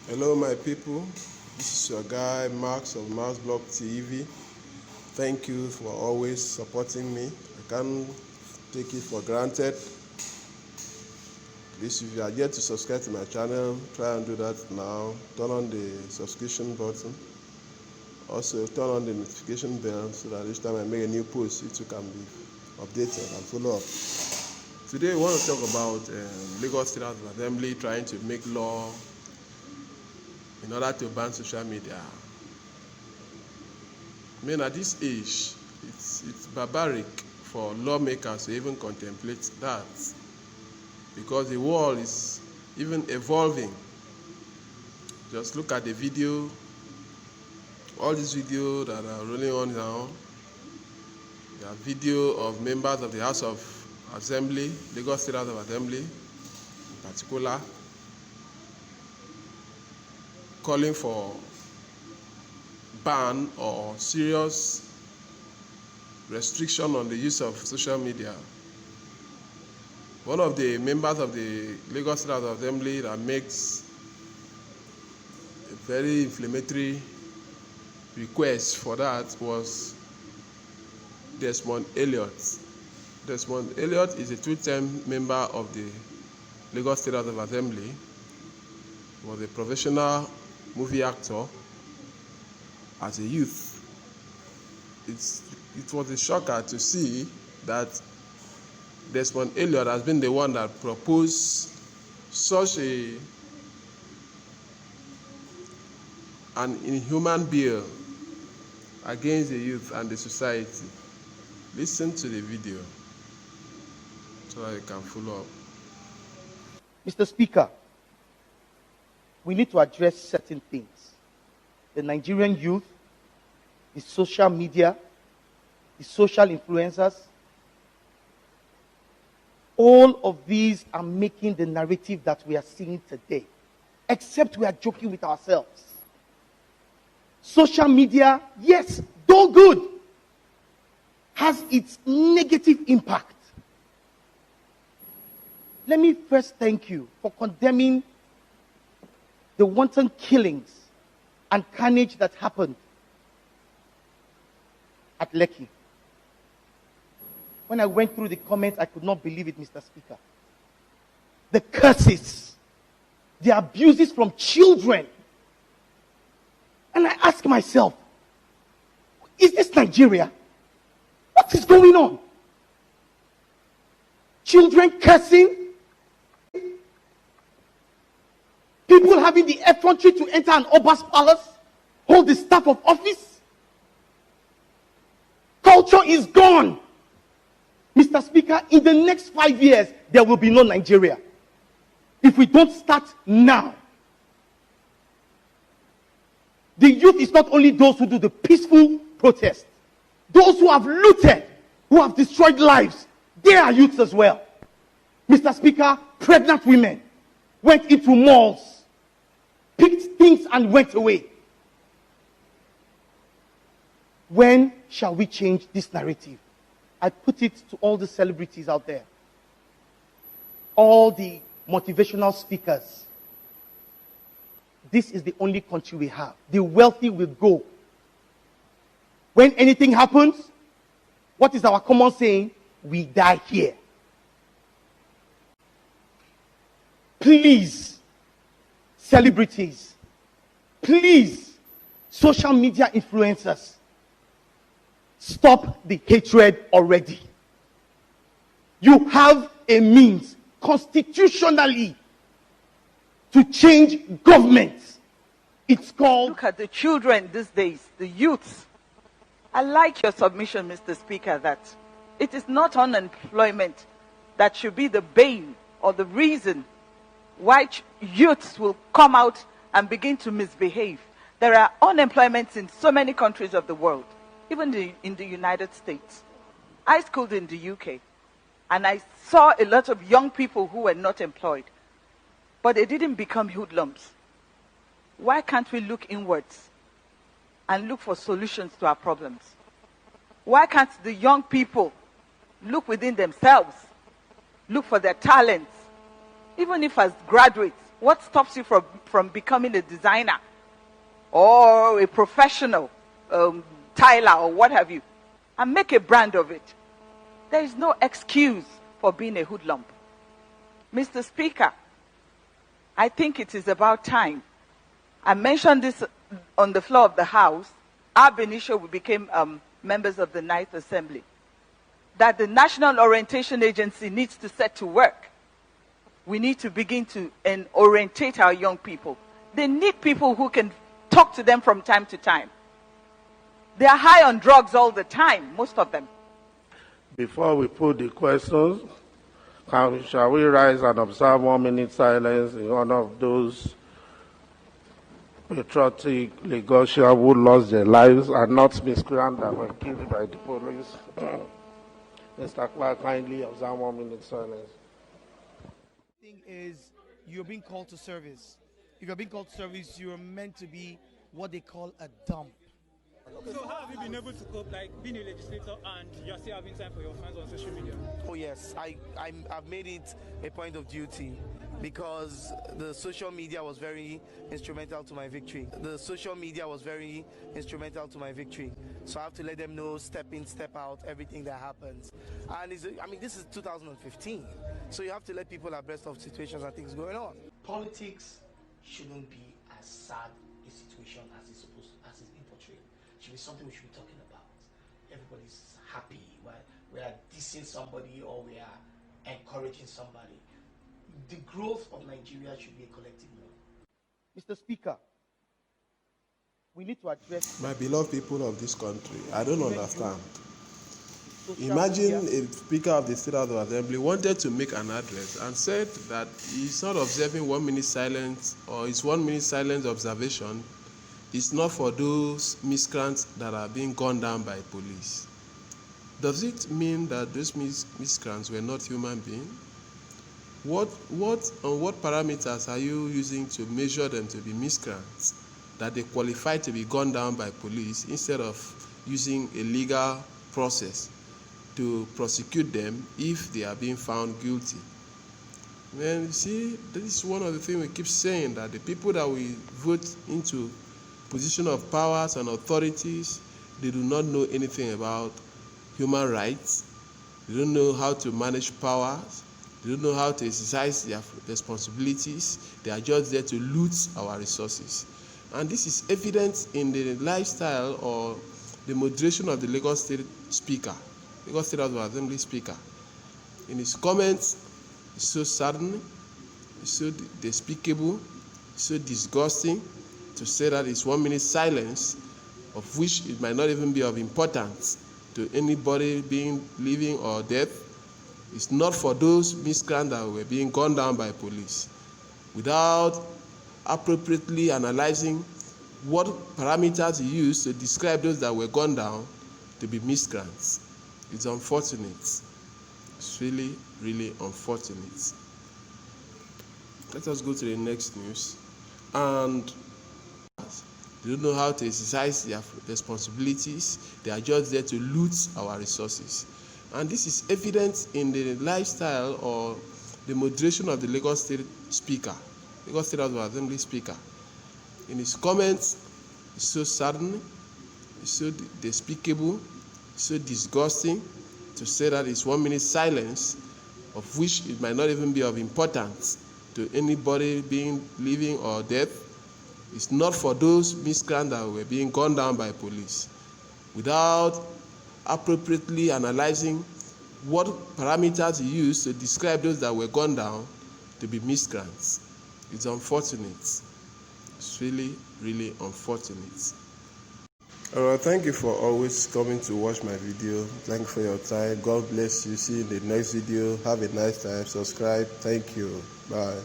Hello, my people. This is your guy, Max of Max Blog TV. Thank you for always supporting me. I can't take it for granted. Please, if you are yet to subscribe to my channel, try and do that now. Turn on the subscription button. Also, turn on the notification bell so that each time I make a new post, you too can be updated and follow up. Today, we want to talk about Lagos State House of Assembly trying to make law in order to ban social media. I mean, at this age, it's barbaric for lawmakers to even contemplate that, because the world is even evolving. Just look at the video, all these videos that are rolling on now. There are video of members of the House of Assembly, Lagos State House of Assembly in particular, calling for ban or serious restriction on the use of social media. One of the members of the Lagos State House of Assembly that makes a very inflammatory request for that was Desmond Elliot. Desmond Elliot is a two-term member of the Lagos State House of Assembly. He was a professional movie actor as a youth. It was a shocker to see that Desmond Elliot has been the one that proposed such an inhuman bill against the youth and the society. Listen to the video so that you can follow up. Mr. Speaker, we need to address certain things. The Nigerian youth, the social media, the social influencers, all of these are making the narrative that we are seeing today, except we are joking with ourselves. Social media, yes, though good, has its negative impact. Let me first thank you for condemning the wanton killings and carnage that happened at Lekki. When I went through the comments, I could not believe it, Mr. Speaker. The curses, the abuses from children. And I ask myself, is this Nigeria? What is going on? Children cursing, people having the effrontery to enter an Obasa palace, hold the staff of office. Culture is gone. Mr. Speaker, in the next 5 years, there will be no Nigeria if we don't start now. The youth is not only those who do the peaceful protest. Those who have looted, who have destroyed lives, they are youths as well. Mr. Speaker, pregnant women went into malls, picked things and went away. When shall we change this narrative? I put it to all the celebrities out there, all the motivational speakers. This is the only country we have. The wealthy will go. When anything happens, what is our common saying? We die here. Please, celebrities, please, social media influencers, stop the hatred already. You have a means constitutionally to change government. It's called... Look at the children these days, the youths. I like your submission, Mr. Speaker, that it is not unemployment that should be the bane or the reason why youths will come out and begin to misbehave. There are unemployments in so many countries of the world, even in the United States. I schooled in the UK, and I saw a lot of young people who were not employed, but they didn't become hoodlums. Why can't we look inwards and look for solutions to our problems? Why can't the young people look within themselves, look for their talents, even if as graduates, What stops you from becoming a designer or a professional tiler or what have you, and make a brand of it? There is no excuse for being a hoodlum. Mr. Speaker, I think it is about time. I mentioned this on the floor of the House, ab initio we became members of the Ninth Assembly, that the National Orientation Agency needs to set to work. We need to begin to orientate our young people. They need people who can talk to them from time to time. They are high on drugs all the time, most of them. Before we put the questions, shall we rise and observe 1 minute silence in honor of those patriotic Lagosians who lost their lives and not miscreants that were killed by the police? Mr. Clark, kindly observe 1 minute silence. The thing is, you're being called to service. If you're being called to service, you're meant to be what they call a dump. So how have you been able to cope, like being a legislator and you're still having time for your fans on social media? Oh yes, I've made it a point of duty because the social media was very instrumental to my victory. The social media was very instrumental to my victory. So I have to let them know, step in, step out, everything that happens. And this is 2015. So you have to let people abreast of situations and things going on. Politics shouldn't be as sad a situation as it's being portrayed. It should be something we should be talking about. Everybody's happy. We are dissing somebody or we are encouraging somebody. The growth of Nigeria should be a collective one. Mr. Speaker, we need to address... My beloved people of this country, I don't understand. social Imagine media. a Speaker of the State House of Assembly wanted to make an address and said that he's not observing 1 minute silence, or his 1 minute silence observation is not for those miscreants that are being gunned down by police. Does it mean that those miscreants were not human beings? What parameters are you using to measure them to be miscreants, that they qualify to be gunned down by police, instead of using a legal process to prosecute them if they are being found guilty? Then you see, this is one of the things we keep saying, that the people that we vote into position of powers and authorities, they do not know anything about human rights. They don't know how to manage powers. They don't know how to exercise their responsibilities. They are just there to loot our resources. And this is evident in the lifestyle or the moderation of the Lagos State Speaker, Lagos State House of Assembly Speaker. In his comments, it's so saddening, it's so despicable, it's so disgusting to say that it's 1 minute silence, of which it might not even be of importance to anybody being living or dead. It's not for those miscreants that were being gunned down by police, without appropriately analyzing what parameters he used to describe those that were gunned down to be miscreants. It's unfortunate. It's really, really unfortunate. Let us go to the next news. And they don't know how to exercise their responsibilities. They are just there to loot our resources. And this is evident in the lifestyle or the moderation of the Lagos State Speaker, Lagos State House of Assembly Speaker. In his comments, it's so saddening, it's so despicable, it's so disgusting to say that it's 1 minute silence, of which it might not even be of importance to anybody being living or dead. It's not for those miscreants that were being gunned down by police, without appropriately analyzing what parameters he used to describe those that were gunned down to be miscreants. It's unfortunate. It's really, really unfortunate. All right, thank you for always coming to watch my video. Thank you for your time. God bless you. See you in the next video. Have a nice time. Subscribe. Thank you. Bye.